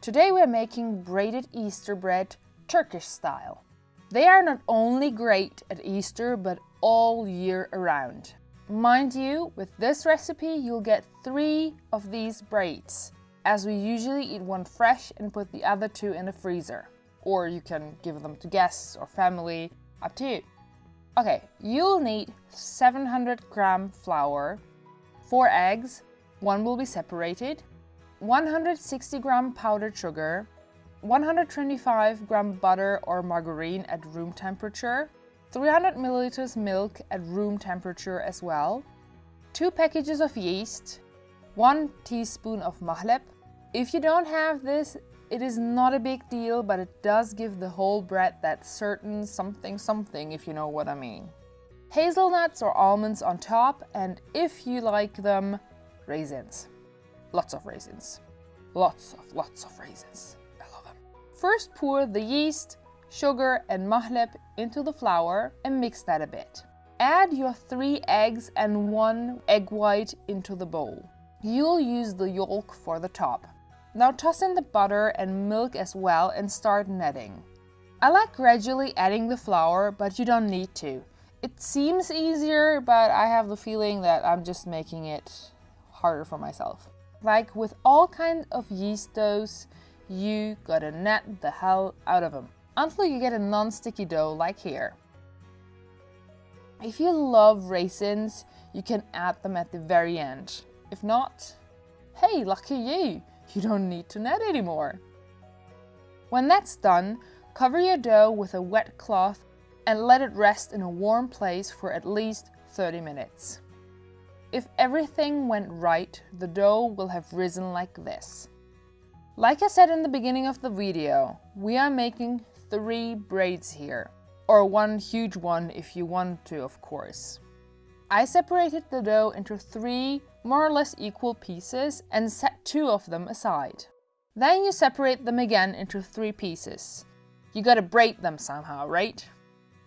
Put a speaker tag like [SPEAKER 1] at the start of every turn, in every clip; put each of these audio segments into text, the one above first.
[SPEAKER 1] Today we're making braided Easter bread Turkish style. They are not only great at Easter but all year around. Mind you, with this recipe you'll get 3 of these braids, as we usually eat one fresh and put the other 2 in the freezer. Or you can give them to guests or family, up to you. Okay, you'll need 700-gram flour, 4 eggs, 1 will be separated, 160-gram powdered sugar, 125-gram butter or margarine at room temperature, 300 milliliters milk at room temperature as well, 2 packages of yeast, 1 teaspoon of mahleb. If you don't have this, it is not a big deal, but it does give the whole bread that certain something, if you know what I mean. Hazelnuts or almonds on top, and if you like them, raisins. Lots of raisins. Lots of raisins. I love them. First pour the yeast, sugar and mahleb into the flour and mix that a bit. Add your 3 eggs and 1 egg white into the bowl. You'll use the yolk for the top. Now toss in the butter and milk as well and start kneading. I like gradually adding the flour, but you don't need to. It seems easier, but I have the feeling that I'm just making it harder for myself. Like with all kinds of yeast doughs, you gotta knead the hell out of them until you get a non-sticky dough like here. If you love raisins, you can add them at the very end. If not, hey, lucky you! You don't need to knead anymore. When that's done, cover your dough with a wet cloth and let it rest in a warm place for at least 30 minutes. If everything went right, the dough will have risen like this. Like I said in the beginning of the video, we are making 3 braids here, or 1 huge one if you want to, of course. I separated the dough into 3 more or less equal pieces and set 2 of them aside. Then you separate them again into 3 pieces. You gotta braid them somehow, right?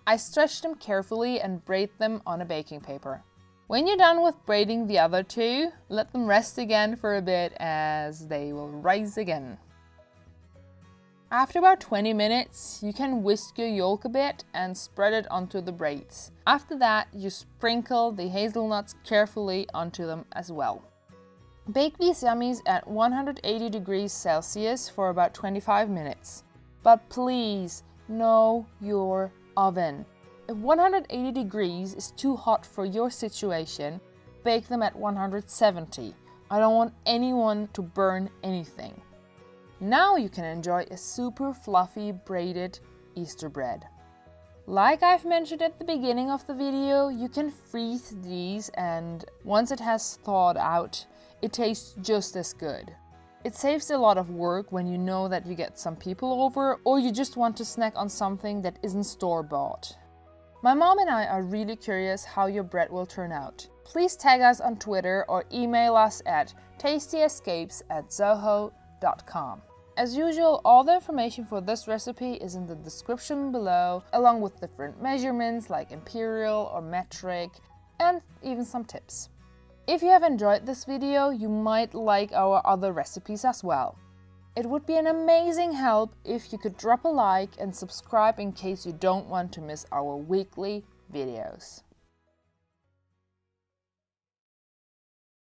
[SPEAKER 1] I stretched them carefully and braid them on a baking paper. When you're done with braiding the other 2, let them rest again for a bit as they will rise again. After about 20 minutes, you can whisk your yolk a bit and spread it onto the braids. After that, you sprinkle the hazelnuts carefully onto them as well. Bake these yummies at 180 degrees Celsius for about 25 minutes. But please, know your oven. If 180 degrees is too hot for your situation, bake them at 170. I don't want anyone to burn anything. Now you can enjoy a super fluffy braided Easter bread. Like I've mentioned at the beginning of the video, you can freeze these and once it has thawed out, it tastes just as good. It saves a lot of work when you know that you get some people over or you just want to snack on something that isn't store-bought. My mom and I are really curious how your bread will turn out. Please tag us on Twitter or email us at tastyescapes@zoho.com. As usual, all the information for this recipe is in the description below, along with different measurements like imperial or metric, and even some tips. If you have enjoyed this video, you might like our other recipes as well. It would be an amazing help if you could drop a like and subscribe in case you don't want to miss our weekly videos.